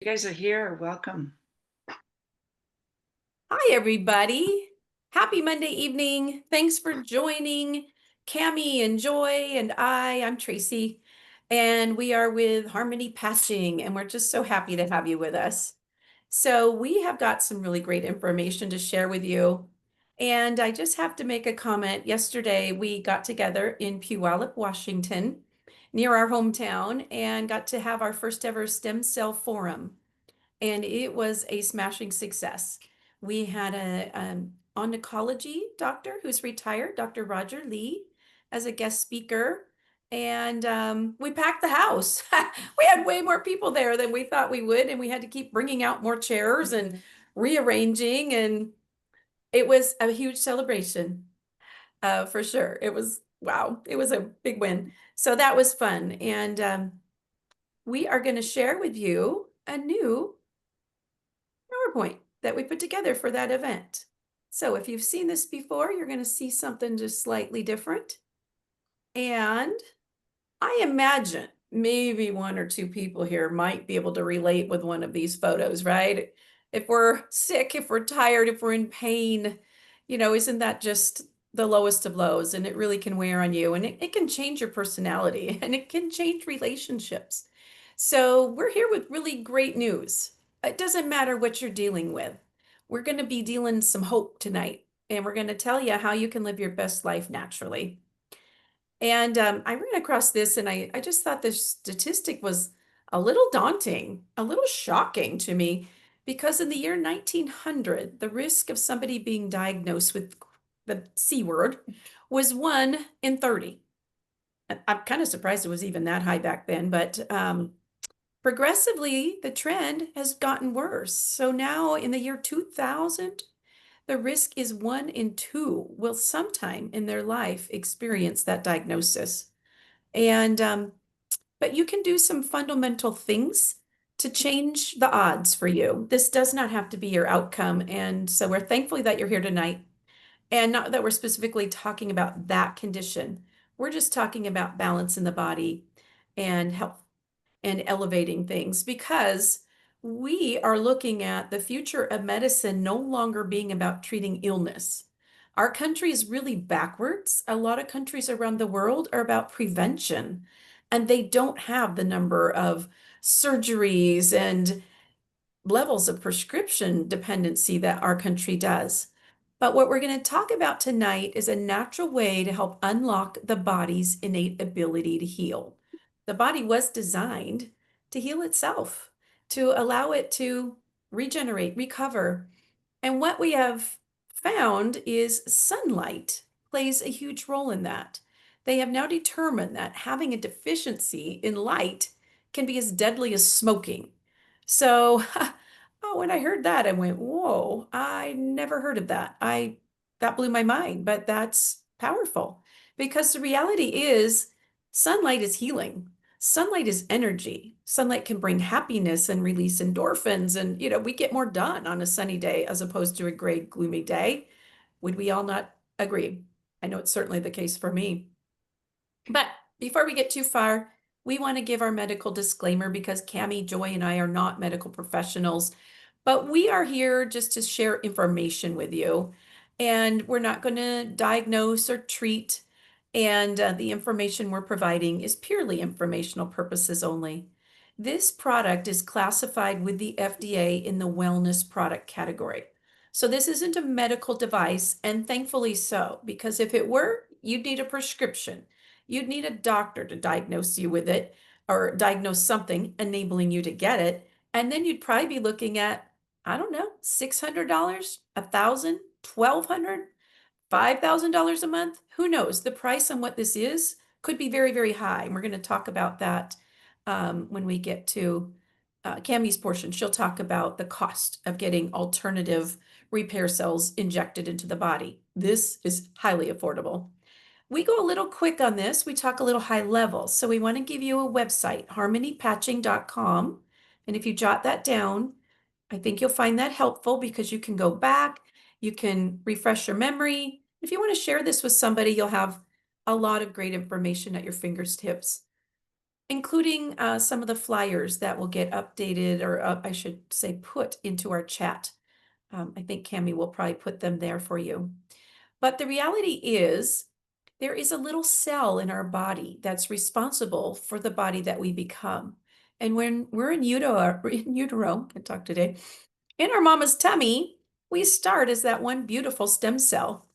You guys are here. Welcome. Hi, everybody. Happy Monday evening. Thanks for joining Cami and Joy and I'm Tracy, and we are with Harmony Patching, and we're just so happy to have you with us. So we have got some really great information to share with you. And I just have to make a comment. Yesterday, we got together in Puyallup, Washington, near our hometown, and got to have our first ever stem cell forum, and it was a smashing success. We had a oncology doctor who's retired, Dr. Roger Lee, as a guest speaker, and we packed the house. We had way more people there than we thought we would, and we had to keep bringing out more chairs and rearranging, and it was a huge celebration, for sure. It was wow, it was a big win. So that was fun, and we are going to share with you a new PowerPoint that we put together for that event. So if you've seen this before, you're going to see something just slightly different. And I imagine maybe one or two people here might be able to relate with one of these photos, right? If we're sick, if we're tired, if we're in pain, isn't that just the lowest of lows? And it really can wear on you, and it can change your personality and it can change relationships. So we're here with really great news. It doesn't matter what you're dealing with. We're going to be dealing some hope tonight, and we're going to tell you how you can live your best life naturally. And I ran across this, and I just thought this statistic was a little daunting, a little shocking to me, because in the year 1900, the risk of somebody being diagnosed with the C word was 1 in 30. I'm kind of surprised it was even that high back then, but progressively, the trend has gotten worse. So now in the year 2000, the risk is 1 in 2 will sometime in their life experience that diagnosis. And but you can do some fundamental things to change the odds for you. This does not have to be your outcome. And so we're thankful that you're here tonight. And not that we're specifically talking about that condition. We're just talking about balance in the body and health and elevating things, because we are looking at the future of medicine no longer being about treating illness. Our country is really backwards. A lot of countries around the world are about prevention, and they don't have the number of surgeries and levels of prescription dependency that our country does. But what we're going to talk about tonight is a natural way to help unlock the body's innate ability to heal. The body was designed to heal itself, to allow it to regenerate, recover. And what we have found is sunlight plays a huge role in that. They have now determined that having a deficiency in light can be as deadly as smoking. So, oh, when I heard that, I went, whoa, I never heard of that. That blew my mind, but that's powerful, because the reality is sunlight is healing. Sunlight is energy. Sunlight can bring happiness and release endorphins. And, we get more done on a sunny day as opposed to a gray, gloomy day. Would we all not agree? I know it's certainly the case for me. But before we get too far, we want to give our medical disclaimer, because Cami, Joy, and I are not medical professionals, but we are here just to share information with you. And we're not going to diagnose or treat. And the information we're providing is purely informational purposes only. This product is classified with the FDA in the wellness product category. So this isn't a medical device, and thankfully so, because if it were, you'd need a prescription. You'd need a doctor to diagnose you with it, or diagnose something enabling you to get it. And then you'd probably be looking at, I don't know, $600, 1,000, 1,200, $5,000 a month. Who knows? The price on what this is could be very, very high. And we're going to talk about that when we get to Cami's portion. She'll talk about the cost of getting alternative repair cells injected into the body. This is highly affordable. We go a little quick on this. We talk a little high level. So we want to give you a website, harmonypatching.com. And if you jot that down, I think you'll find that helpful, because you can go back, you can refresh your memory. If you want to share this with somebody, you'll have a lot of great information at your fingertips. including some of the flyers that will get updated or I should say put into our chat. I think Cami will probably put them there for you. But the reality is, there is a little cell in our body that's responsible for the body that we become. And when we're in utero, can talk today, in our mama's tummy, we start as that one beautiful stem cell.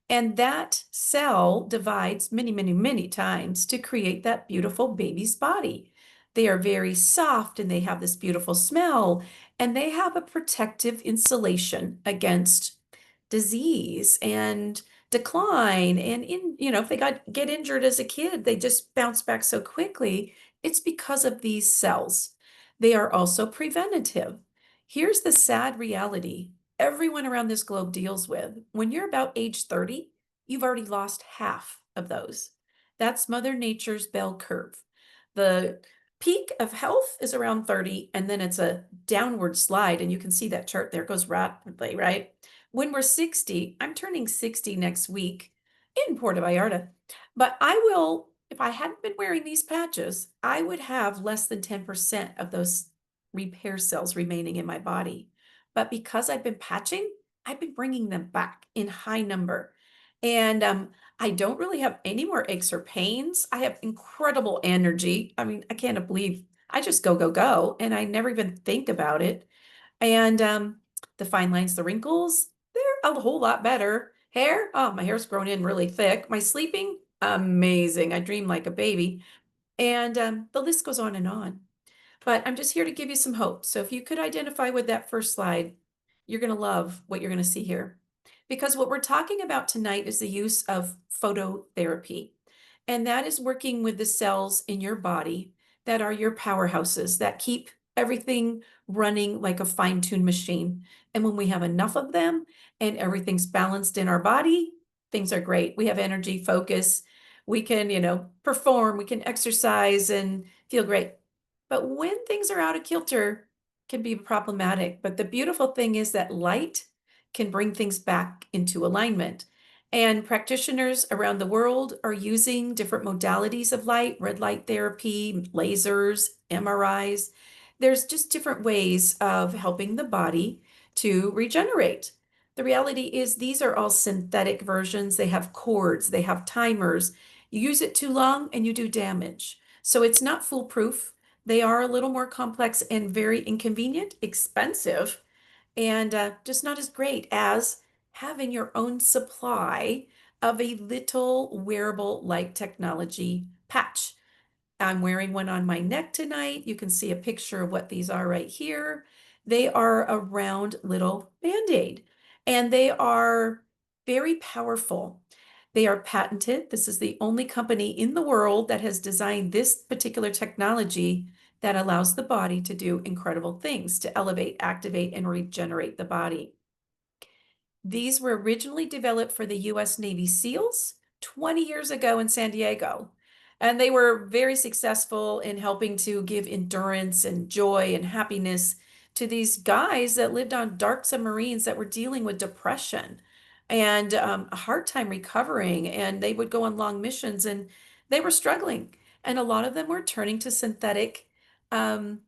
And that cell divides many, many, many times to create that beautiful baby's body. They are very soft and they have this beautiful smell, and they have a protective insulation against disease and decline. And if they get injured as a kid, they just bounce back so quickly. It's because of these cells. They are also preventative. Here's the sad reality everyone around this globe deals with. When you're about age 30, you've already lost half of those. That's Mother Nature's bell curve. The peak of health is around 30, and then it's a downward slide. And you can see that chart there, it goes rapidly, right? When we're 60, I'm turning 60 next week in Puerto Vallarta, but I will, if I hadn't been wearing these patches, I would have less than 10% of those repair cells remaining in my body. But because I've been patching, I've been bringing them back in high number. And I don't really have any more aches or pains. I have incredible energy. I mean, I can't believe I just go, go, go, and I never even think about it. And the fine lines, the wrinkles, they're a whole lot better. Hair, oh, my hair's grown in really thick. My sleeping, amazing. I dream like a baby. And the list goes on and on. But I'm just here to give you some hope. So if you could identify with that first slide, you're going to love what you're going to see here. Because what we're talking about tonight is the use of phototherapy. And that is working with the cells in your body that are your powerhouses that keep everything running like a fine-tuned machine. And when we have enough of them and everything's balanced in our body, things are great. We have energy, focus, we can, perform, we can exercise and feel great. But when things are out of kilter, can be problematic. But the beautiful thing is that light can bring things back into alignment. And practitioners around the world are using different modalities of light, red light therapy, lasers, MRIs. There's just different ways of helping the body to regenerate. The reality is these are all synthetic versions. They have cords, they have timers. You use it too long and you do damage. So it's not foolproof. They are a little more complex and very inconvenient, expensive, and just not as great as having your own supply of a little wearable light technology patch. I'm wearing one on my neck tonight. You can see a picture of what these are right here. They are a round little Band-Aid, and they are very powerful. They are patented. This is the only company in the world that has designed this particular technology that allows the body to do incredible things to elevate, activate, and regenerate the body. These were originally developed for the US Navy SEALs 20 years ago in San Diego. And they were very successful in helping to give endurance and joy and happiness to these guys that lived on dark submarines that were dealing with depression and a hard time recovering. And they would go on long missions and they were struggling. And a lot of them were turning to synthetic um,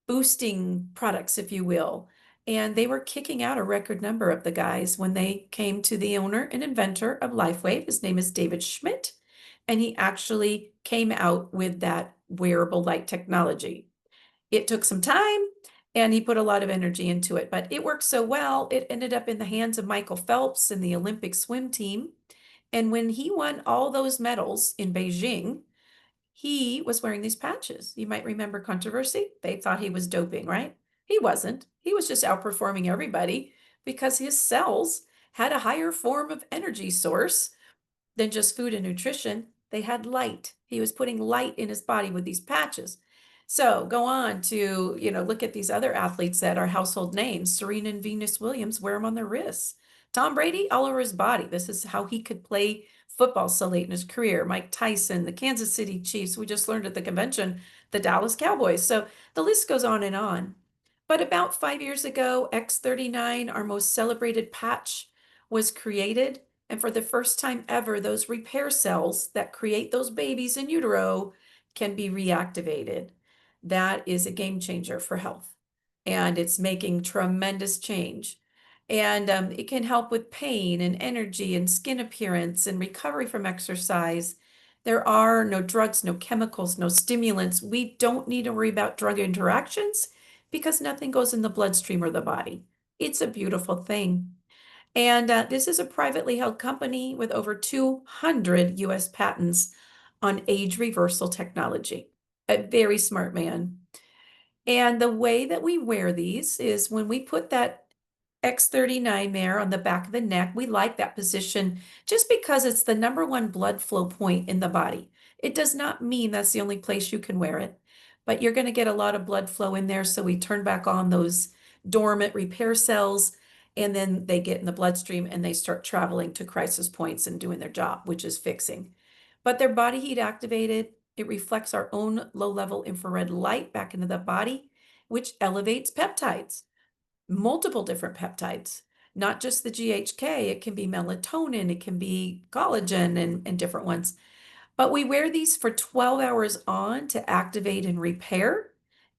boosting products, if you will. And they were kicking out a record number of the guys when they came to the owner and inventor of LifeWave. His name is David Schmidt, and he actually came out with that wearable light technology. It took some time and he put a lot of energy into it, but it worked so well, it ended up in the hands of Michael Phelps and the Olympic swim team. And when he won all those medals in Beijing, he was wearing these patches. You might remember controversy. They thought he was doping, right? He wasn't. He was just outperforming everybody because his cells had a higher form of energy source than just food and nutrition. They had light. He was putting light in his body with these patches. So go on to, look at these other athletes that are household names. Serena and Venus Williams wear them on their wrists. Tom Brady, all over his body. This is how he could play football so late in his career. Mike Tyson, the Kansas City Chiefs, we just learned at the convention, the Dallas Cowboys. So the list goes on and on. But about 5 years ago, X39, our most celebrated patch, was created. And for the first time ever, those repair cells that create those babies in utero can be reactivated, that is a game changer for health. And it's making tremendous change. And it can help with pain and energy and skin appearance and recovery from exercise. There are no drugs, no chemicals, no stimulants. We don't need to worry about drug interactions because nothing goes in the bloodstream or the body. It's a beautiful thing. And this is a privately held company with over 200 US patents on age reversal technology. A very smart man. And the way that we wear these is when we put that X39 there on the back of the neck, we like that position just because it's the number one blood flow point in the body. It does not mean that's the only place you can wear it, but you're going to get a lot of blood flow in there. So we turn back on those dormant repair cells, and then they get in the bloodstream and they start traveling to crisis points and doing their job, which is fixing. But they're body heat activated. It reflects our own low-level infrared light back into the body, which elevates peptides, multiple different peptides, not just the GHK. It can be melatonin, it can be collagen and different ones. But we wear these for 12 hours on to activate and repair,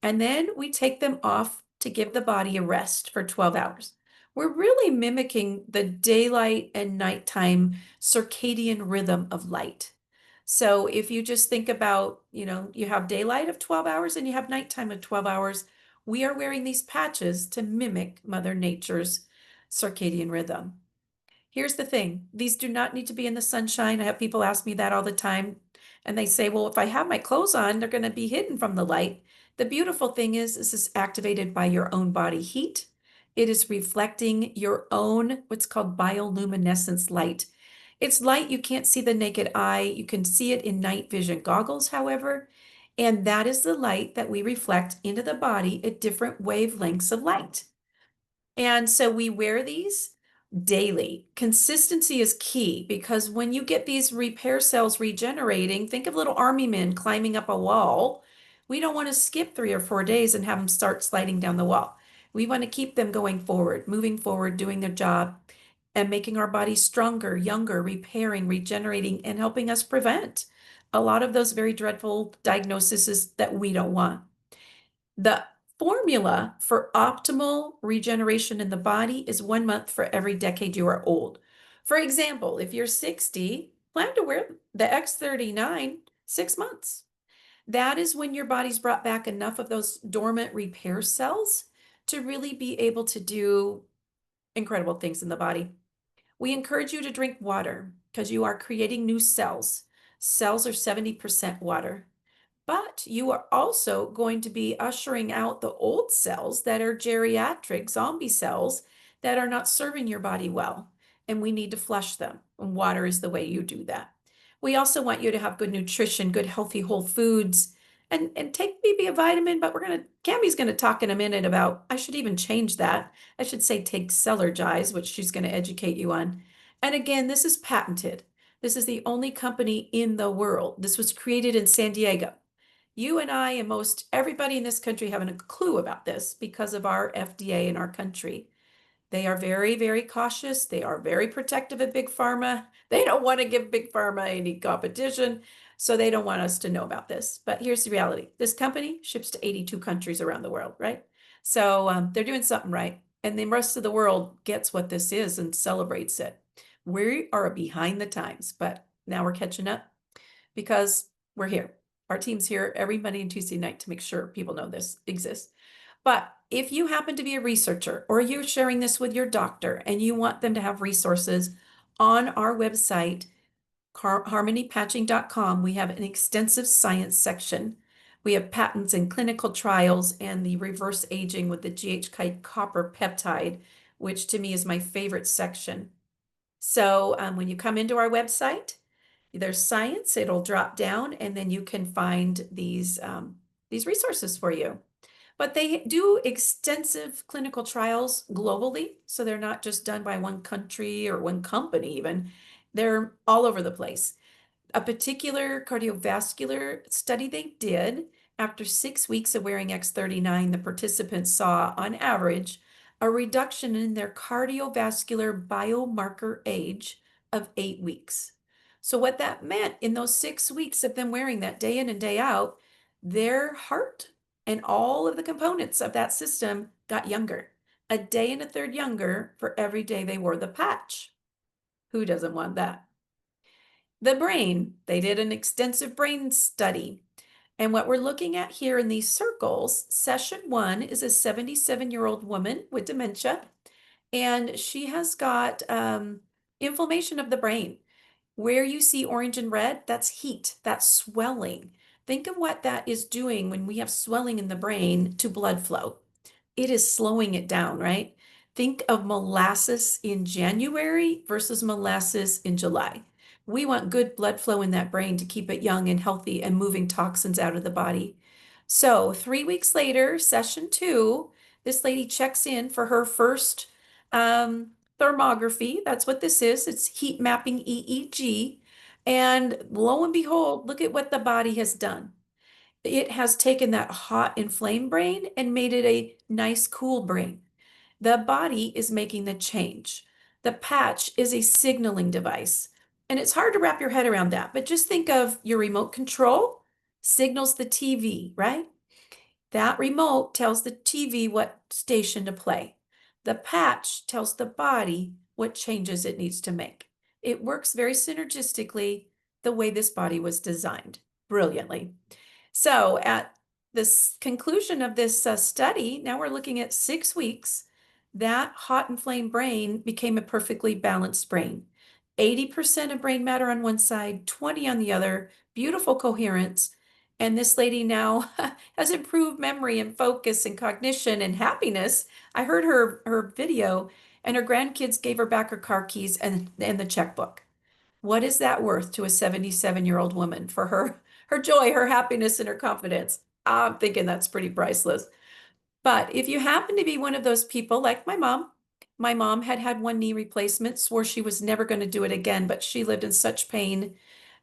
and then we take them off to give the body a rest for 12 hours. We're really mimicking the daylight and nighttime circadian rhythm of light. So if you just think about, you have daylight of 12 hours and you have nighttime of 12 hours, we are wearing these patches to mimic Mother Nature's circadian rhythm. Here's the thing, these do not need to be in the sunshine. I have people ask me that all the time. And they say, well, if I have my clothes on, they're going to be hidden from the light. The beautiful thing is, this is activated by your own body heat. It is reflecting your own, what's called bioluminescence light. It's light you can't see the naked eye. You can see it in night vision goggles, however. And that is the light that we reflect into the body at different wavelengths of light. And so we wear these daily. Consistency is key because when you get these repair cells regenerating, think of little army men climbing up a wall. We don't want to skip 3 or 4 days and have them start sliding down the wall. We want to keep them going forward, moving forward, doing their job, and making our bodies stronger, younger, repairing, regenerating, and helping us prevent a lot of those very dreadful diagnoses that we don't want. The formula for optimal regeneration in the body is 1 month for every decade you are old. For example, if you're 60, plan to wear the X39 6 months. That is when your body's brought back enough of those dormant repair cells to really be able to do incredible things in the body. We encourage you to drink water because you are creating new cells. Cells are 70% water. But you are also going to be ushering out the old cells that are geriatric zombie cells that are not serving your body well. And we need to flush them. And water is the way you do that. We also want you to have good nutrition, good healthy whole foods, and take maybe a vitamin, but Cami's gonna talk in a minute about, I should even change that. I should say take Celergize, which she's gonna educate you on. And again, this is patented. This is the only company in the world. This was created in San Diego. You and I and most everybody in this country haven't a clue about this because of our FDA in our country. They are very, very cautious. They are very protective of Big Pharma. They don't want to give Big Pharma any competition, so they don't want us to know about this. But here's the reality. This company ships to 82 countries around the world, right? So they're doing something right. And the rest of the world gets what this is and celebrates it. We are behind the times, but now we're catching up because we're here. Our team's here every Monday and Tuesday night to make sure people know this exists. But if you happen to be a researcher or you're sharing this with your doctor and you want them to have resources on our website, harmonypatching.com, we have an extensive science section. We have patents and clinical trials and the reverse aging with the GHK copper peptide, which to me is my favorite section. So when you come into our website, there's science, it'll drop down, and then you can find these resources for you. But they do extensive clinical trials globally, so they're not just done by one country or one company even. They're all over the place. A particular cardiovascular study they did, after 6 weeks of wearing X39, the participants saw, on average, a reduction in their cardiovascular biomarker age of 8 weeks. So what that meant in those 6 weeks of them wearing that day in and day out, their heart and all of the components of that system got younger. A day and a third younger for every day they wore the patch. Who doesn't want that? The brain, they did an extensive brain study. And what we're looking at here in these circles, session one is a 77-year-old woman with dementia, and she has got inflammation of the brain. Where you see orange and red, that's heat, that's swelling. Think of what that is doing when we have swelling in the brain to blood flow. It is slowing it down, right? Think of molasses in January versus molasses in July. We want good blood flow in that brain to keep it young and healthy and moving toxins out of the body. So 3 weeks later, session two, this lady checks in for her first thermography. That's what this is. It's heat mapping EEG. And lo and behold, look at what the body has done. It has taken that hot, inflamed brain and made it a nice, cool brain. The body is making the change. The patch is a signaling device. And it's hard to wrap your head around that, but just think of your remote control signals the TV, right? That remote tells the TV what station to play. The patch tells the body what changes it needs to make. It works very synergistically the way this body was designed, brilliantly. So at this conclusion of this study, now we're looking at 6 weeks, that hot inflamed brain became a perfectly balanced brain. 80% of brain matter on one side, 20 on the other, beautiful coherence. And this lady now has improved memory and focus and cognition and happiness. I heard her video, and her grandkids gave her back her car keys and the checkbook. What is that worth to a 77-year-old woman for her joy, her happiness, and her confidence? I'm thinking that's pretty priceless. But if you happen to be one of those people like my mom had had one knee replacement, swore she was never going to do it again, but she lived in such pain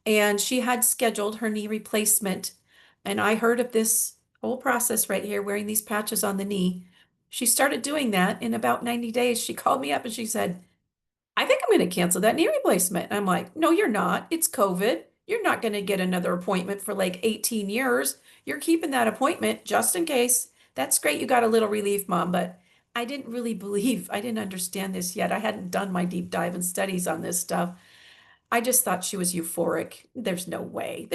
and she had scheduled her knee replacement. And I heard of this whole process right here, wearing these patches on the knee. She started doing that in about 90 days. She called me up and she said, I think I'm going to cancel that knee replacement. And I'm like, no, you're not. It's COVID. You're not going to get another appointment for like 18 years. You're keeping that appointment just in case. That's great. You got a little relief, Mom, but I didn't really believe, I didn't understand this yet. I hadn't done my deep dive and studies on this stuff. I just thought she was euphoric. There's no way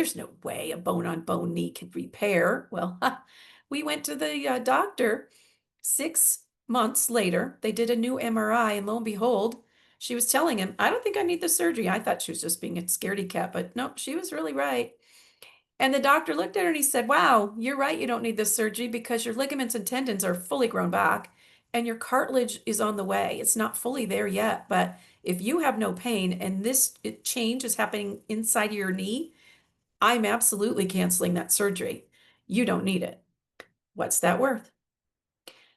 a bone on bone knee can repair. Well, we went to the doctor 6 months later. They did a new MRI, and lo and behold, she was telling him, I don't think I need the surgery. I thought she was just being a scaredy cat, but no, she was really right. And the doctor looked at her and he said, wow, you're right. You don't need this surgery because your ligaments and tendons are fully grown back and your cartilage is on the way. It's not fully there yet, but if you have no pain and this change is happening inside of your knee, I'm absolutely canceling that surgery. You don't need it. What's that worth?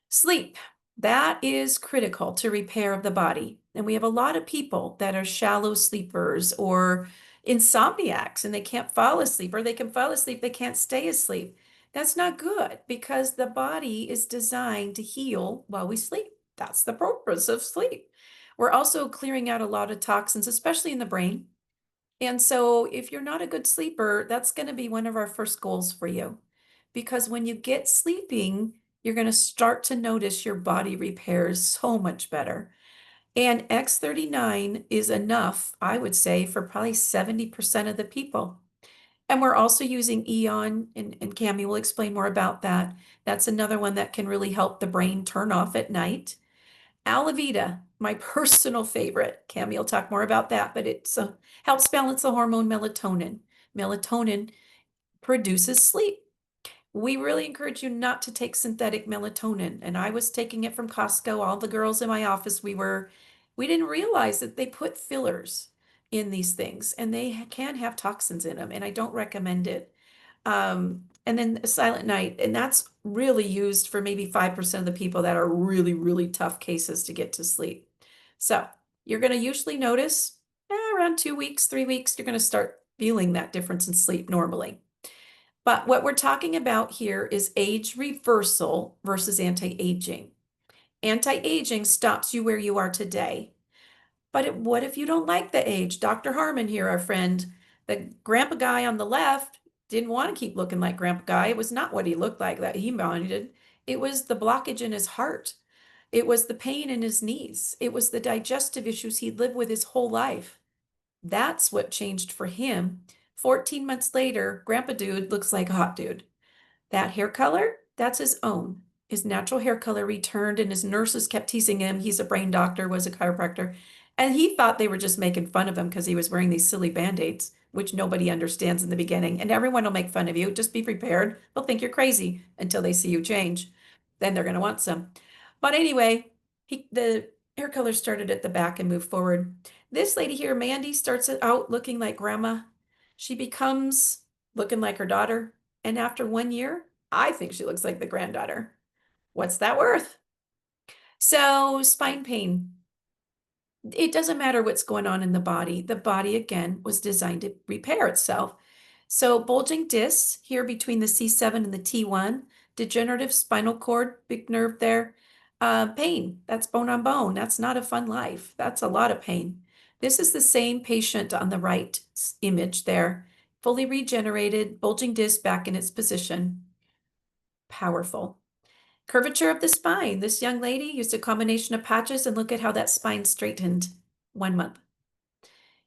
Sleep. That is critical to repair of the body. And we have a lot of people that are shallow sleepers or insomniacs and they can't fall asleep, or they can fall asleep, they can't stay asleep. That's not good because the body is designed to heal while we sleep. That's the purpose of sleep. We're also clearing out a lot of toxins, especially in the brain. And so if you're not a good sleeper, that's going to be one of our first goals for you. Because when you get sleeping, you're going to start to notice your body repairs so much better. And X39 is enough, I would say, for probably 70% of the people. And we're also using Eon, and Cami will explain more about that. That's another one that can really help the brain turn off at night. Alavita, my personal favorite. Cami will talk more about that, but it helps balance the hormone melatonin. Melatonin produces sleep. We really encourage you not to take synthetic melatonin. And I was taking it from Costco. All the girls in my office, we didn't realize that they put fillers in these things and they can have toxins in them. And I don't recommend it. And then Silent Night, and that's really used for maybe 5% of the people that are really, really tough cases to get to sleep. So you're going to usually notice around 2 weeks, 3 weeks, you're going to start feeling that difference in sleep normally. But what we're talking about here is age reversal versus anti-aging. Anti-aging stops you where you are today. But what if you don't like the age? Dr. Harmon here, our friend, the grandpa guy on the left didn't want to keep looking like grandpa guy. It was not what he looked like that he wanted. It was the blockage in his heart. It was the pain in his knees. It was the digestive issues he'd lived with his whole life. That's what changed for him. 14 months later, grandpa dude looks like a hot dude. That hair color, that's his own. His natural hair color returned, and his nurses kept teasing him. He's a brain doctor, was a chiropractor. And he thought they were just making fun of him because he was wearing these silly band-aids, which nobody understands in the beginning. And everyone will make fun of you. Just be prepared. They'll think you're crazy until they see you change. Then they're going to want some. But anyway, the hair color started at the back and moved forward. This lady here, Mandy, starts out looking like grandma. She becomes looking like her daughter. And after 1 year, I think she looks like the granddaughter. What's that worth? So, spine pain. It doesn't matter what's going on in the body. The body, again, was designed to repair itself. So, bulging discs here between the C7 and the T1, degenerative spinal cord, big nerve there. Pain, that's bone on bone. That's not a fun life. That's a lot of pain. This is the same patient on the right image there, fully regenerated, bulging disc back in its position. Powerful. Curvature of the spine. This young lady used a combination of patches, and look at how that spine straightened 1 month.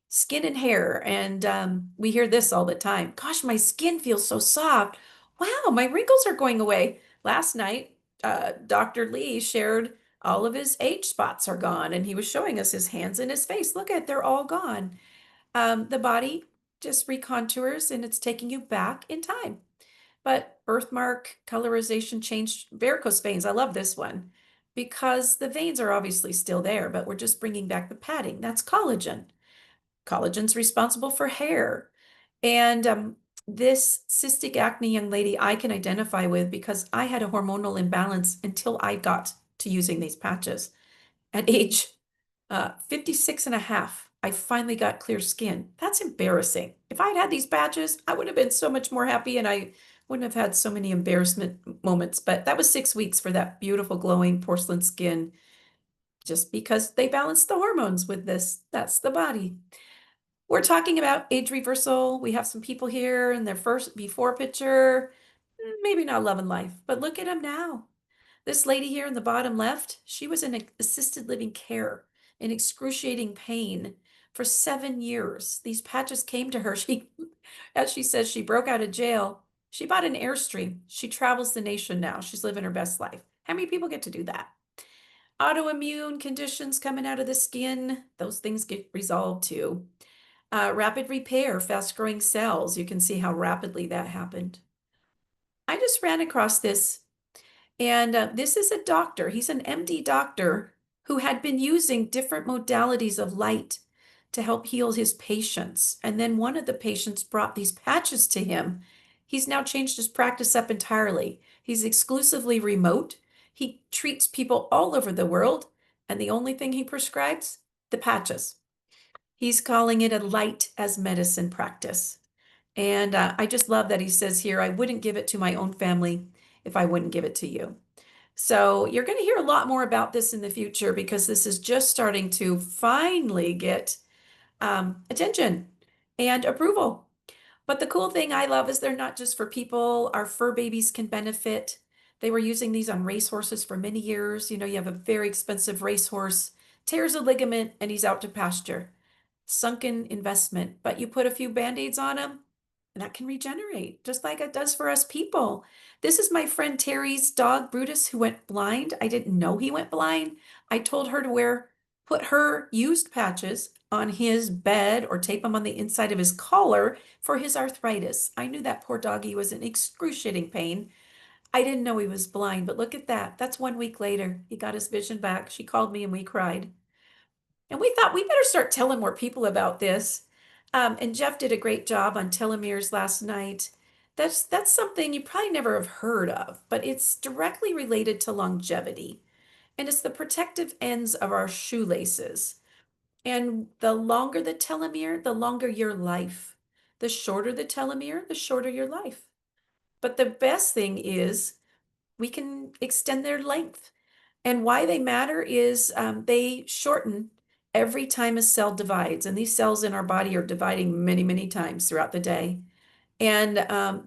Skin and hair. And we hear this all the time. Gosh, my skin feels so soft. Wow, my wrinkles are going away. Last night, Dr. Lee shared all of his age spots are gone, and he was showing us his hands and his face. Look at, they're all gone. The body just recontours, and it's taking you back in time. But birthmark colorization changed varicose veins. I love this one because the veins are obviously still there, but we're just bringing back the padding. That's collagen. Collagen's responsible for hair. And this cystic acne young lady I can identify with because I had a hormonal imbalance until I got to using these patches. At age 56 and a half, I finally got clear skin. That's embarrassing. If I'd had these patches, I would have been so much more happy and I wouldn't have had so many embarrassment moments. But that was 6 weeks for that beautiful glowing porcelain skin, just because they balanced the hormones with this. That's the body. We're talking about age reversal. We have some people here in their first before picture, maybe not loving life, but look at them now. This lady here in the bottom left, she was in assisted living care in excruciating pain for 7 years. These patches came to her. She, as she says, she broke out of jail. She bought an Airstream. She travels the nation now. She's living her best life. How many people get to do that? Autoimmune conditions coming out of the skin, those things get resolved too. Rapid repair, fast growing cells. You can see how rapidly that happened. I just ran across this, and this is a doctor. He's an MD doctor who had been using different modalities of light to help heal his patients. And then one of the patients brought these patches to him. He's now changed his practice up entirely. He's exclusively remote. He treats people all over the world, and the only thing he prescribes, the patches. He's calling it a light as medicine practice. And I just love that he says here, I wouldn't give it to my own family if I wouldn't give it to you. So you're going to hear a lot more about this in the future because this is just starting to finally get attention and approval. But the cool thing I love is they're not just for people. Our fur babies can benefit. They were using these on racehorses for many years. You know, you have a very expensive racehorse, tears a ligament, and he's out to pasture. Sunken investment, but you put a few band-aids on him, and that can regenerate, just like it does for us people. This is my friend Terry's dog, Brutus, who went blind. I didn't know he went blind. I told her to put her used patches on his bed or tape them on the inside of his collar for his arthritis. I knew that poor doggy was in excruciating pain. I didn't know he was blind, but look at that. That's 1 week later. He got his vision back. She called me and we cried. And we thought we better start telling more people about this. And Jeff did a great job on telomeres last night. That's something you probably never have heard of, but it's directly related to longevity. And it's the protective ends of our shoelaces. And the longer the telomere, the longer your life. The shorter the telomere, the shorter your life. But the best thing is we can extend their length. And why they matter is they shorten every time a cell divides, and these cells in our body are dividing many, many times throughout the day. And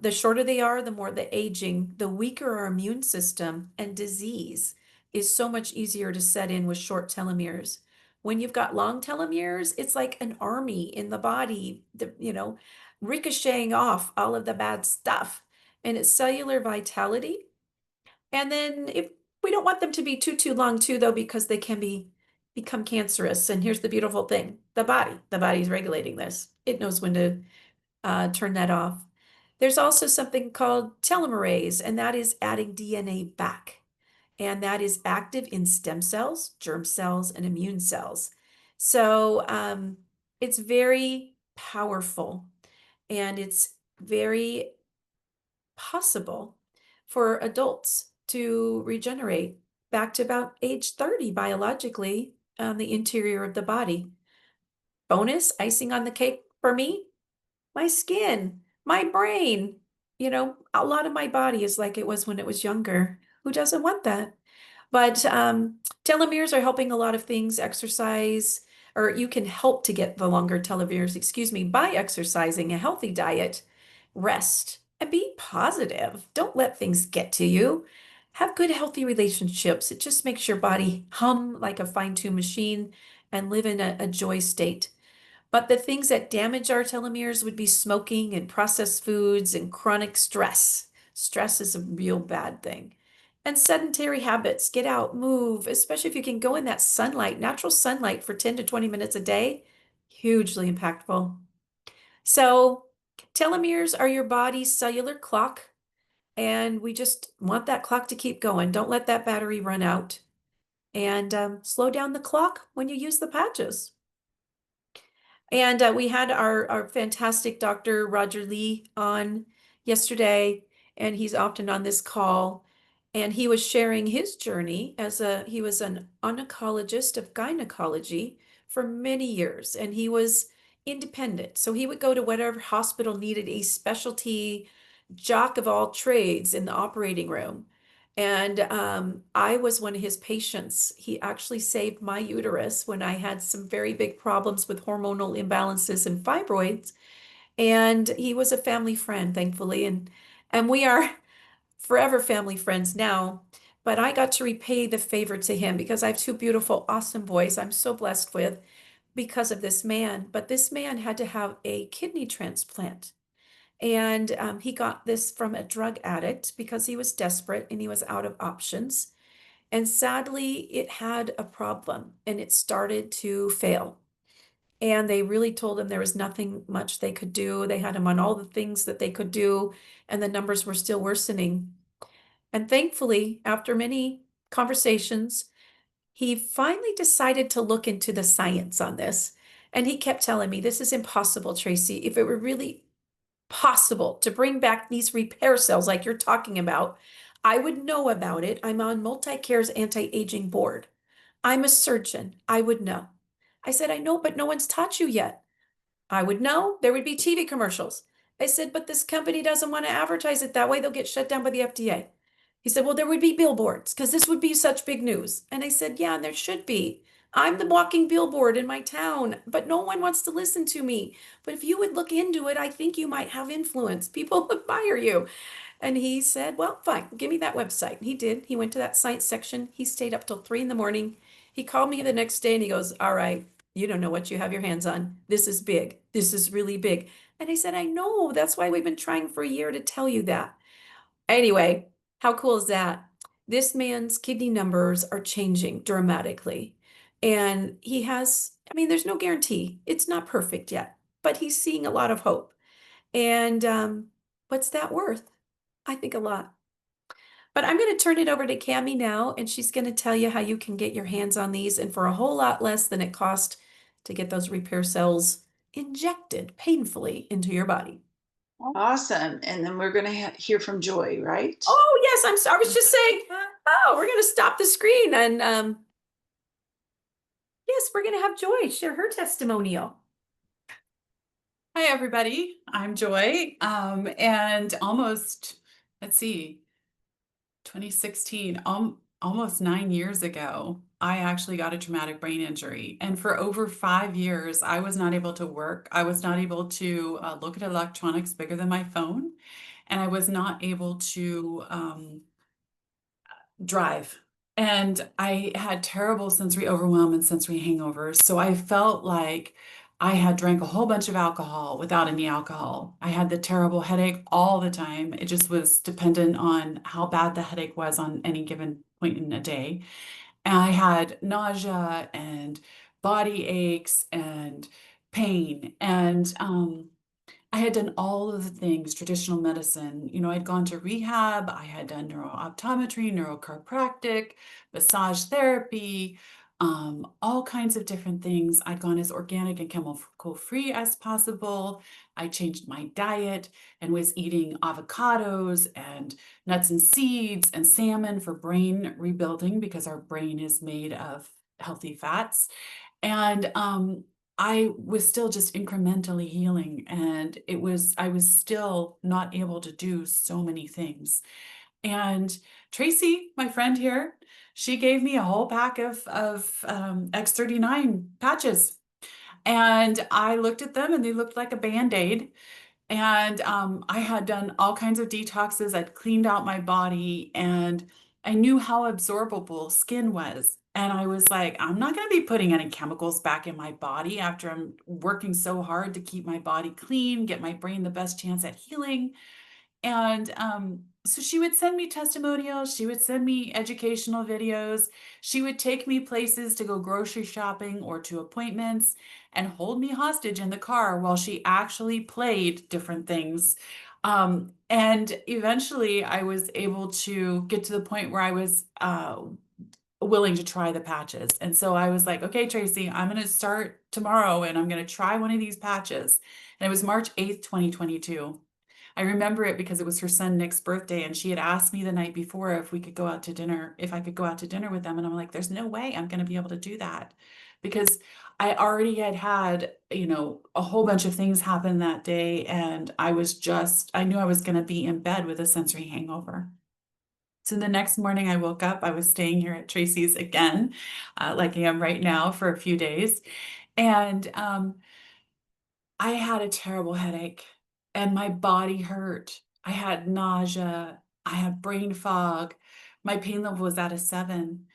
the shorter they are, the more the aging, the weaker our immune system, and disease is so much easier to set in with short telomeres. When you've got long telomeres, it's like an army in the body, ricocheting off all of the bad stuff. And it's cellular vitality. And then if we don't want them to be too long too, though, because they can become cancerous. And here's the beautiful thing, the body's regulating this. It knows when to turn that off. There's also something called telomerase, and that is adding DNA back. And that is active in stem cells, germ cells, and immune cells. So it's very powerful, and it's very possible for adults to regenerate back to about age 30 biologically on the interior of the body. Bonus, icing on the cake for me, my skin, my brain. A lot of my body is like it was when it was younger. Who doesn't want that? But telomeres are helping a lot of things. Exercise, or you can help to get the longer telomeres, excuse me, by exercising, a healthy diet, rest, and be positive. Don't let things get to you. Have good, healthy relationships. It just makes your body hum like a fine-tuned machine and live in a joy state. But the things that damage our telomeres would be smoking and processed foods and chronic stress. Stress is a real bad thing. And sedentary habits, get out, move, especially if you can go in that sunlight, natural sunlight for 10 to 20 minutes a day, hugely impactful. So, telomeres are your body's cellular clock, and we just want that clock to keep going. Don't let that battery run out. And slow down the clock when you use the patches. And we had our fantastic Dr. Roger Lee on yesterday, and he's often on this call. And he was sharing his journey he was an oncologist of gynecology for many years, and he was independent. So he would go to whatever hospital needed a specialty jock of all trades in the operating room. And I was one of his patients. He actually saved my uterus when I had some very big problems with hormonal imbalances and fibroids. And he was a family friend, thankfully. And we are forever family friends now. But I got to repay the favor to him because I have two beautiful, awesome boys I'm so blessed with because of this man. But this man had to have a kidney transplant. And he got this from a drug addict because he was desperate and he was out of options. And sadly, it had a problem and it started to fail. And they really told him there was nothing much they could do. They had him on all the things that they could do, and the numbers were still worsening. And thankfully, after many conversations, he finally decided to look into the science on this. And he kept telling me, this is impossible, Tracey. If it were really possible to bring back these repair cells like you're talking about, I would know about it. I'm on Multicare's anti-aging board. I'm a surgeon. I would know. I said, I know, but no one's taught you yet. I would know. There would be TV commercials. I said, but this company doesn't want to advertise it that way. They'll get shut down by the FDA. He said, well, there would be billboards because this would be such big news. And I said, yeah, and there should be. I'm the walking billboard in my town, but no one wants to listen to me. But if you would look into it, I think you might have influence. People admire you. And he said, well, fine, give me that website. And he did. He went to that science section. He stayed up till 3 in the morning. He called me the next day and he goes, all right, you don't know what you have your hands on. This is big. This is really big. And I said, I know. That's why we've been trying for a year to tell you that. Anyway, how cool is that? This man's kidney numbers are changing dramatically. And he has, I mean, there's no guarantee. It's not perfect yet, but he's seeing a lot of hope. And what's that worth? I think a lot. But I'm going to turn it over to Cami now, and she's going to tell you how you can get your hands on these and for a whole lot less than it cost to get those repair cells injected painfully into your body. Awesome. And then we're going to hear from Joy, right? Oh, yes, I'm sorry. I was just saying, oh, we're going to stop the screen and yes, we're going to have Joy share her testimonial. Hi, everybody. I'm Joy. And almost, let's see, 2016, almost 9 years ago, I actually got a traumatic brain injury. And for over 5 years, I was not able to work. I was not able to look at electronics bigger than my phone. And I was not able to drive. And I had terrible sensory overwhelm and sensory hangovers. So I felt like I had drank a whole bunch of alcohol without any alcohol. I had the terrible headache all the time. It just was dependent on how bad the headache was on any given point in a day. And I had nausea and body aches and pain. And I had done all of the things, traditional medicine. I'd gone to rehab, I had done neurooptometry, neurochiropractic, massage therapy, all kinds of different things. I'd gone as organic and chemical free as possible. I changed my diet and was eating avocados and nuts and seeds and salmon for brain rebuilding because our brain is made of healthy fats. And I was still just incrementally healing, and I was still not able to do so many things. And Tracey, my friend here, she gave me a whole pack of X39 patches. And I looked at them and they looked like a Band-Aid. And I had done all kinds of detoxes. I'd cleaned out my body and I knew how absorbable skin was. And I was like, I'm not going to be putting any chemicals back in my body after I'm working so hard to keep my body clean, get my brain the best chance at healing. And so she would send me testimonials, she would send me educational videos, she would take me places to go grocery shopping or to appointments and hold me hostage in the car while she actually played different things. And eventually I was able to get to the point where I was willing to try the patches. And so I was like, okay, Tracey, I'm going to start tomorrow and I'm going to try one of these patches. And it was March 8th, 2022. I remember it because it was her son Nick's birthday, and she had asked me the night before if we could go out to dinner, if I could go out to dinner with them. And I'm like, there's no way I'm going to be able to do that because I already had, a whole bunch of things happen that day. And I knew I was going to be in bed with a sensory hangover. So the next morning I woke up, I was staying here at Tracey's again, like I am right now for a few days. And I had a terrible headache and my body hurt. I had nausea. I had brain fog. My pain level was at a 7.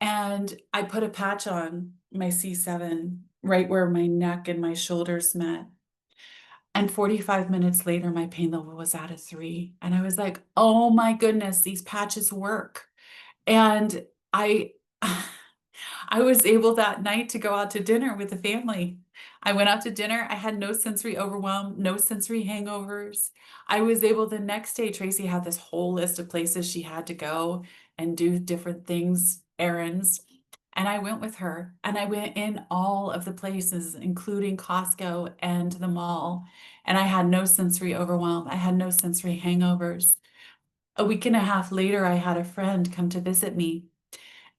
And I put a patch on my C7 right where my neck and my shoulders met. And 45 minutes later, my pain level was at a 3. And I was like, oh my goodness, these patches work. And I I was able that night to go out to dinner with the family. I went out to dinner. I had no sensory overwhelm, no sensory hangovers. I was able the next day, Tracey had this whole list of places she had to go and do different things, errands. And I went with her and I went in all of the places, including Costco and the mall. And I had no sensory overwhelm. I had no sensory hangovers. A week and a half later, I had a friend come to visit me.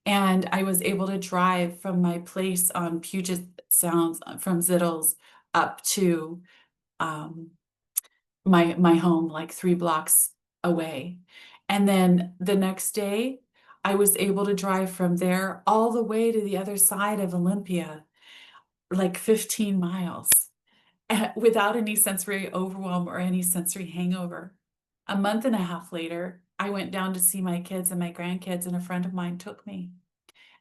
And I was able to drive from my place on Puget Sound from Zittles up to my home, like 3 blocks away. And then the next day, I was able to drive from there all the way to the other side of Olympia, like 15 miles, without any sensory overwhelm or any sensory hangover. A month and a half later, I went down to see my kids and my grandkids, and a friend of mine took me.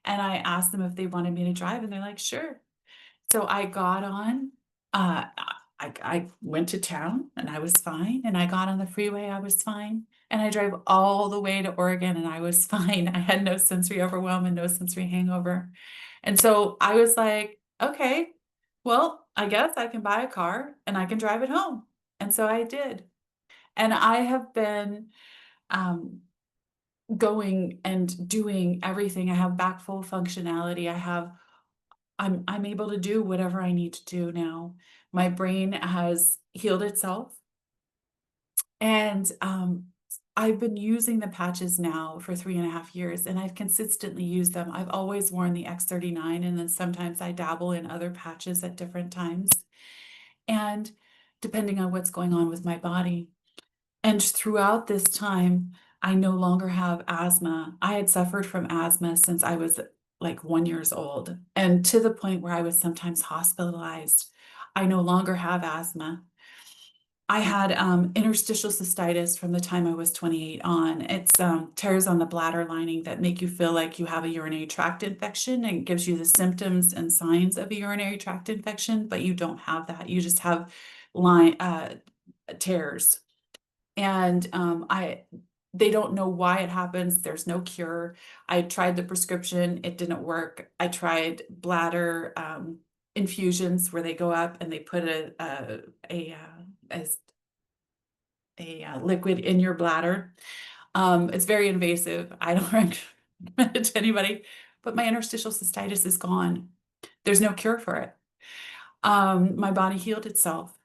And I asked them if they wanted me to drive, and they're like, sure. So I got on, uh, I went to town and I was fine. And I got on the freeway, I was fine. And I drove all the way to Oregon and I was fine. I had no sensory overwhelm and no sensory hangover. And so I was like, okay, well, I guess I can buy a car and I can drive it home. And so I did. And I have been going and doing everything. I have back full functionality. I'm able to do whatever I need to do now. My brain has healed itself. And I've been using the patches now for 3.5 years, and I've consistently used them. I've always worn the X39, and then sometimes I dabble in other patches at different times. And depending on what's going on with my body. And throughout this time, I no longer have asthma. I had suffered from asthma since I was like 1 year old, and to the point where I was sometimes hospitalized. I no longer have asthma. I had interstitial cystitis from the time I was 28 on. It's tears on the bladder lining that make you feel like you have a urinary tract infection, and gives you the symptoms and signs of a urinary tract infection, but you don't have that. You just have line tears. And they don't know why it happens. There's no cure. I tried the prescription, it didn't work. I tried bladder infusions where they go up and they put a liquid in your bladder. It's very invasive. I don't recommend it to anybody, but my interstitial cystitis is gone. There's no cure for it. My body healed itself.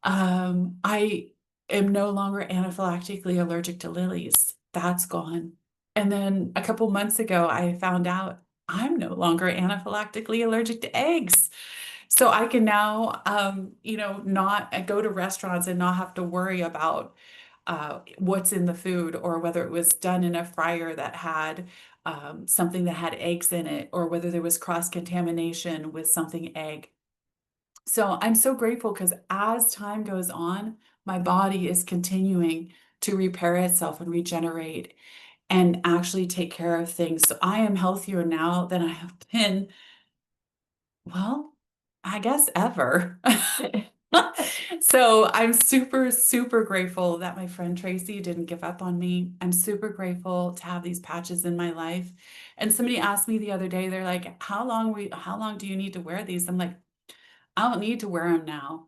I am no longer anaphylactically allergic to lilies. That's gone. And then a couple months ago, I found out I'm no longer anaphylactically allergic to eggs. So I can now, not go to restaurants and not have to worry about what's in the food, or whether it was done in a fryer that had something that had eggs in it, or whether there was cross-contamination with something egg. So I'm so grateful, because as time goes on, my body is continuing to repair itself and regenerate and actually take care of things. So I am healthier now than I have been, well, I guess ever. So I'm super, super grateful that my friend Tracey didn't give up on me. I'm super grateful to have these patches in my life. And somebody asked me the other day, they're like, how long do you need to wear these? I'm like, I don't need to wear them now,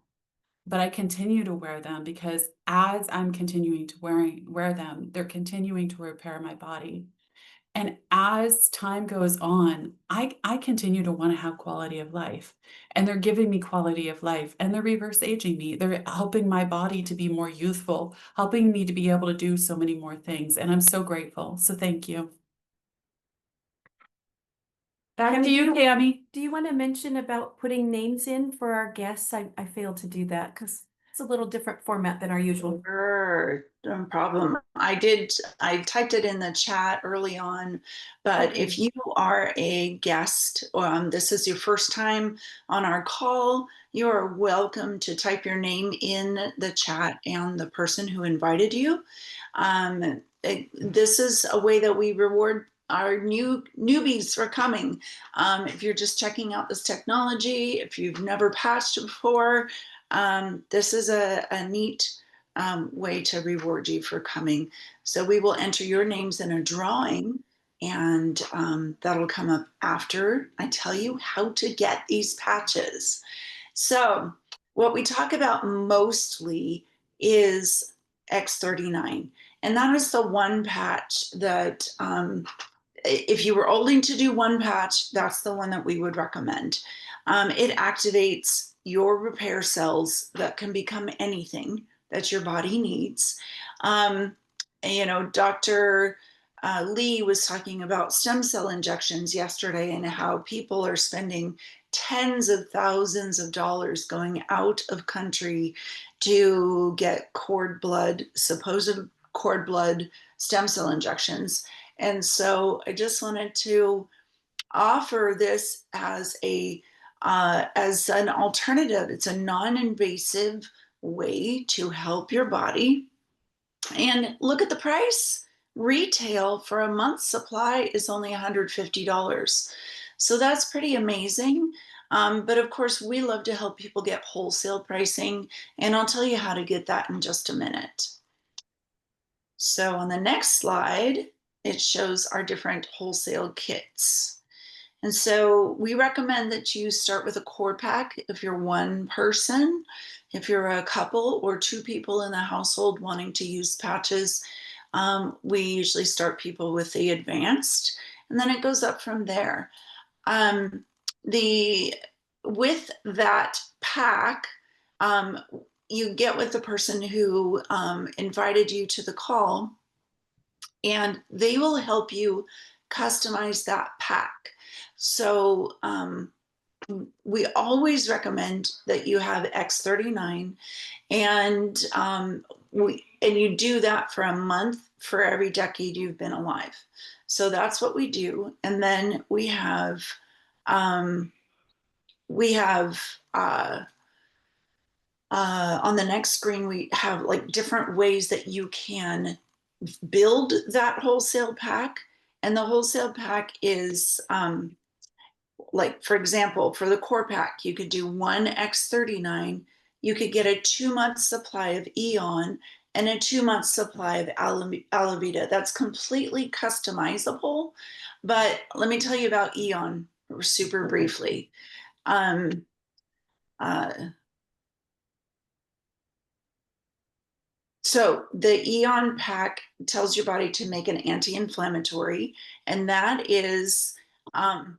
but I continue to wear them, because as I'm continuing to wear them, they're continuing to repair my body. And as time goes on, I continue to want to have quality of life, and they're giving me quality of life, and they're reverse aging me. They're helping my body to be more youthful, helping me to be able to do so many more things. And I'm so grateful. So thank you. Back to you, Cami. Do you want to mention about putting names in for our guests? I failed to do that because it's a little different format than our usual. Sure, no problem. I typed it in the chat early on, but Okay. if you are a guest, this is your first time on our call, you are welcome to type your name in the chat and the person who invited you. This is a way that we reward our newbies for coming. If you're just checking out this technology, if you've never patched before, this is a neat way to reward you for coming. So we will enter your names in a drawing, and that'll come up after I tell you how to get these patches. So what we talk about mostly is X39, and that is the one patch that if you were only to do one patch, that's the one that we would recommend. It activates your repair cells that can become anything that your body needs. Dr. Lee was talking about stem cell injections yesterday, and how people are spending tens of thousands of dollars going out of country to get supposed cord blood stem cell injections. And so I just wanted to offer this as an alternative. It's a non-invasive way to help your body. And look at the price. Retail for a month's supply is only $150. So that's pretty amazing. But of course, we love to help people get wholesale pricing, and I'll tell you how to get that in just a minute. So on the next slide, it shows our different wholesale kits. And so we recommend that you start with a core pack if you're one person. If you're a couple or two people in the household wanting to use patches, we usually start people with the advanced, and then it goes up from there. With that pack, you get with the person who invited you to the call, and they will help you customize that pack. So we always recommend that you have X39, and you do that for a month for every decade you've been alive. So that's what we do, and then um, we have on the next screen we have like different ways that you can build that wholesale pack, and the wholesale pack is like, for example, for the core pack, you could do one X39. You could get a 2 month supply of Eon and a 2 month supply of Alavita. That's completely customizable. But let me tell you about Eon super briefly. Um, uh, so the Eon pack tells your body to make an anti-inflammatory, and that is um,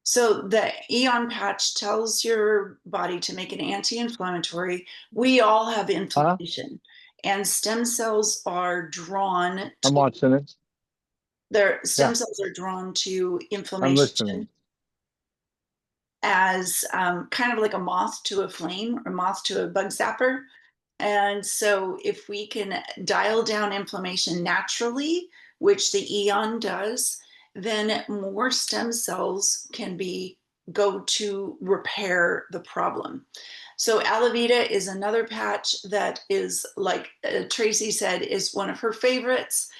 so the Eon patch tells your body to make an anti-inflammatory. We all have Huh? inflammation, and stem cells are drawn I'm to watching it. their Yeah, stem cells are drawn to I'm listening. inflammation as kind of like a moth to a flame or moth to a bug zapper. And so, if we can dial down inflammation naturally, which the Eon does, then more stem cells can be go to repair the problem. So Alavita is another patch that is like Tracey said is one of her favorites.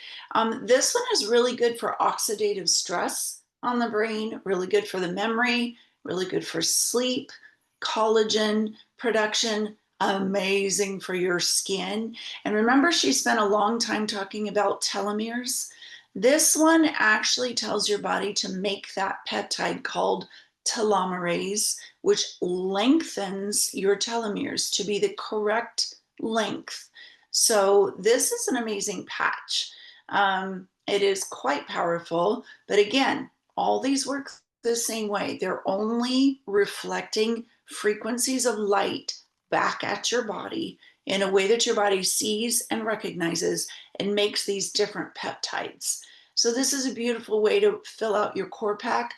This one is really good for oxidative stress on the brain, really good for the memory, really good for sleep, collagen production, amazing for your skin. And remember, she spent a long time talking about telomeres. This one actually tells your body to make that peptide called telomerase, which lengthens your telomeres to be the correct length. So, this is an amazing patch. It is quite powerful, but again, all these work the same way. They're only reflecting frequencies of light back at your body in a way that your body sees and recognizes and makes these different peptides. So, this is a beautiful way to fill out your core pack.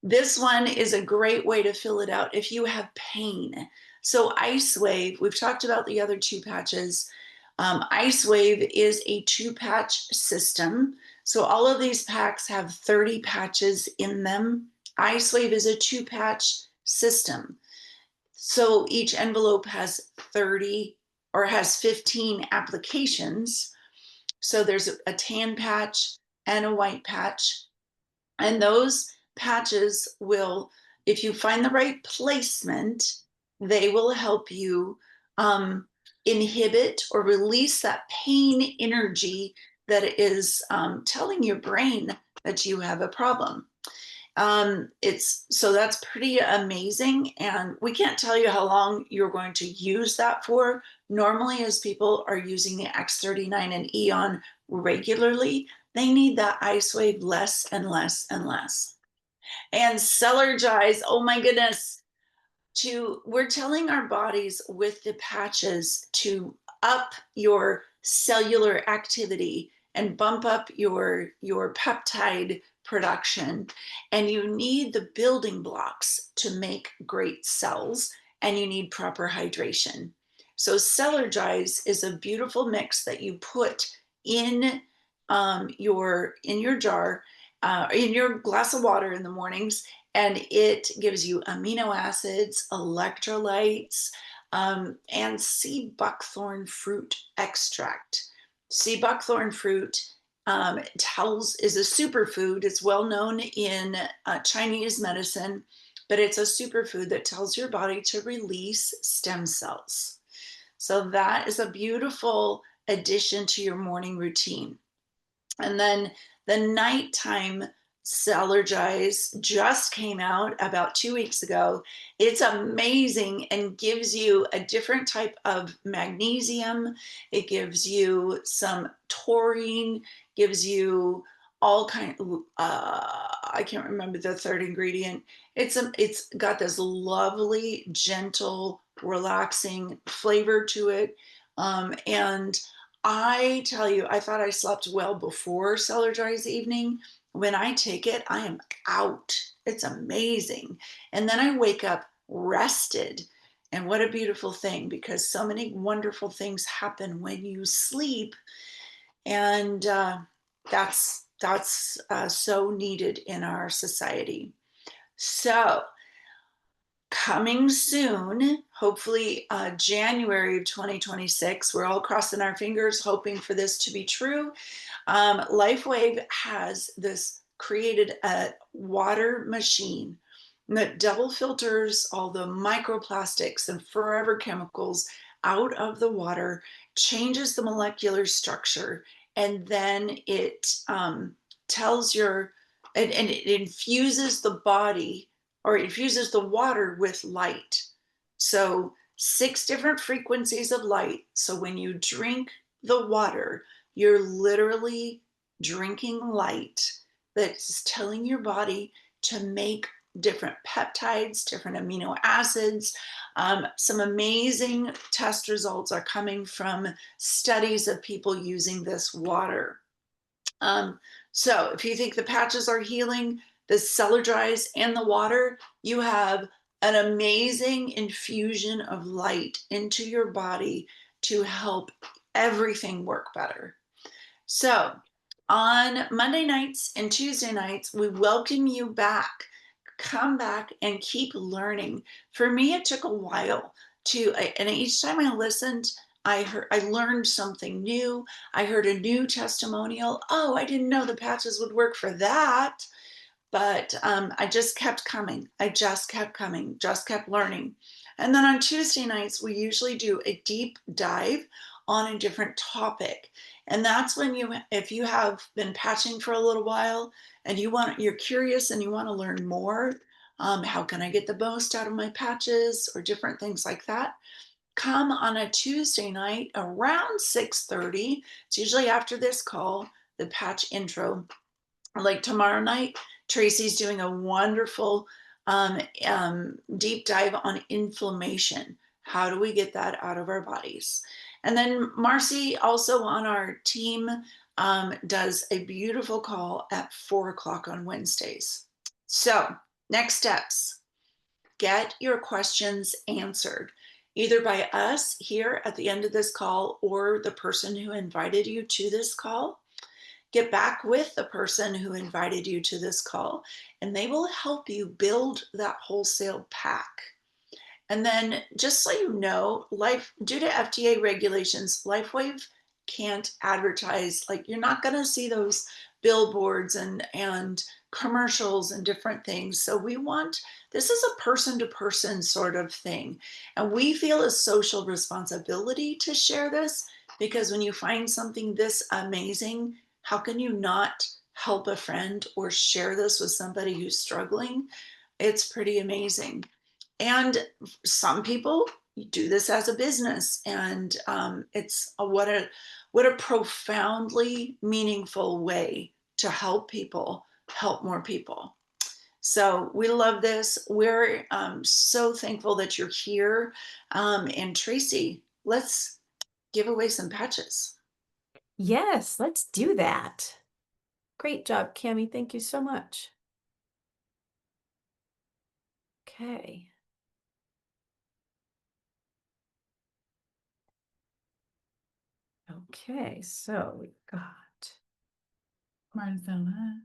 This one is a great way to fill it out if you have pain. So, Ice Wave, we've talked about the other two patches. Ice Wave is a 2 patch system. So, all of these packs have 30 patches in them. Ice Wave is a 2 patch system. So, each envelope has 30 or has 15 applications. So, there's a tan patch and a white patch. And those patches will, if you find the right placement, they will help you inhibit or release that pain energy that is telling your brain that you have a problem. It's so that's pretty amazing, and we can't tell you how long you're going to use that for. Normally, as people are using the X39 and Eon regularly, they need that ice wave less and less and less. And Celergize, oh my goodness, we're telling our bodies with the patches to up your cellular activity and bump up your peptide production, and you need the building blocks to make great cells, and you need proper hydration. So Celergize is a beautiful mix that you put in your jar, in your glass of water in the mornings, and it gives you amino acids, electrolytes, and sea buckthorn fruit extract. Sea buckthorn fruit is a superfood. It's well known in Chinese medicine, but it's a superfood that tells your body to release stem cells. So that is a beautiful addition to your morning routine. And then the nighttime Celergize just came out about 2 weeks ago. It's amazing and gives you a different type of magnesium. It gives you some taurine, gives you all kind of, I can't remember the third ingredient. It's got this lovely, gentle, relaxing flavor to it. And I tell you, I thought I slept well before Cellar Dry's evening. When I take it, I am out. It's amazing. And then I wake up rested. And what a beautiful thing, because so many wonderful things happen when you sleep. And that's so needed in our society. So, coming soon, hopefully January of 2026. We're all crossing our fingers, hoping for this to be true. LifeWave has this created a water machine that double filters all the microplastics and forever chemicals out of the water, changes the molecular structure, and then it tells your, and it infuses the body, or it infuses the water with light. So 6 different frequencies of light. So when you drink the water, you're literally drinking light that's telling your body to make different peptides, different amino acids. Some amazing test results are coming from studies of people using this water. So if you think the patches are healing, the cellar dries, and the water, you have an amazing infusion of light into your body to help everything work better. So on Monday nights and Tuesday nights, we welcome you back. Come back and keep learning. For me, it took a while and each time I listened, I learned something new. I heard a new testimonial. Oh, I didn't know the patches would work for that. But I just kept coming. I just kept coming, just kept learning. And then on Tuesday nights, we usually do a deep dive on a different topic. And that's when if you have been patching for a little while and you're curious and you want to learn more, how can I get the most out of my patches, or different things like that, come on a Tuesday night around 6:30. It's usually after this call, the patch intro. Like tomorrow night, Tracey's doing a wonderful deep dive on inflammation. How do we get that out of our bodies? And then Marcy, also on our team, does a beautiful call at 4 o'clock on Wednesdays. So, next steps: get your questions answered either by us here at the end of this call or the person who invited you to this call. Get back with the person who invited you to this call, and they will help you build that wholesale pack. And then, just so you know, due to FDA regulations, LifeWave can't advertise. Like, you're not going to see those billboards and commercials and different things. So this is a person to person sort of thing. And we feel a social responsibility to share this, because when you find something this amazing, how can you not help a friend or share this with somebody who's struggling? It's pretty amazing. And some people do this as a business, and what a profoundly meaningful way to help people help more people. So we love this. We're so thankful that you're here. And Tracey, let's give away some patches. Yes, let's do that. Great job, Cami. Thank you so much. Okay. Okay, so we've got Marcella,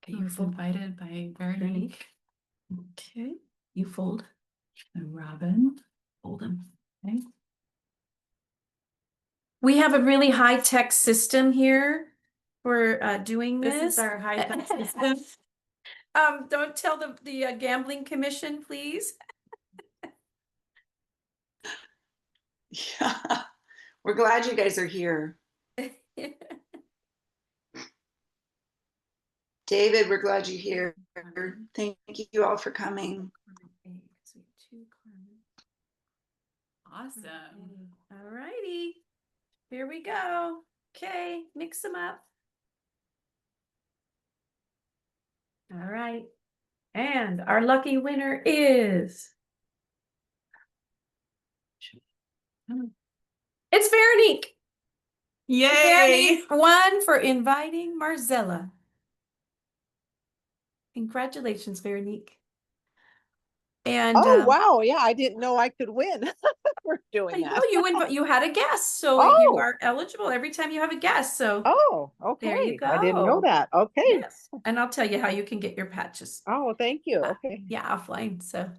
you who was fold. invited by Veronique. Okay, you fold. And Robin. Fold them. Okay. We have a really high-tech system here for doing this. This is our high-tech system. Don't tell the gambling commission, please. Yeah, we're glad you guys are here. David, we're glad you're here. Thank you all for coming. Awesome. All righty. Here we go. Okay, mix them up. All right. And our lucky winner is It's Veronique. Yay! Veronique won for inviting Marcella. Congratulations, Veronique. And Oh, wow. Yeah, I didn't know I could win for doing I know that. you had a guest, so you Oh, are eligible every time you have a guest. So oh, there you okay. I didn't know go. that. Okay. Yes. And I'll tell you how you can get your patches. Oh, thank you. Okay. Yeah, offline. So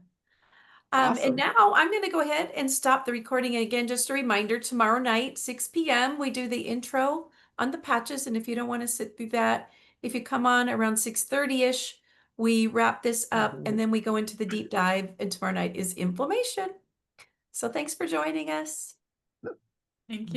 and Awesome. now I'm going to go ahead and stop the recording. And again, just a reminder, tomorrow night, 6 p.m., we do the intro on the patches. And if you don't want to sit through that, if you come on around 6:30-ish, we wrap this up and then we go into the deep dive. And tomorrow night is inflammation. So thanks for joining us. Thank you.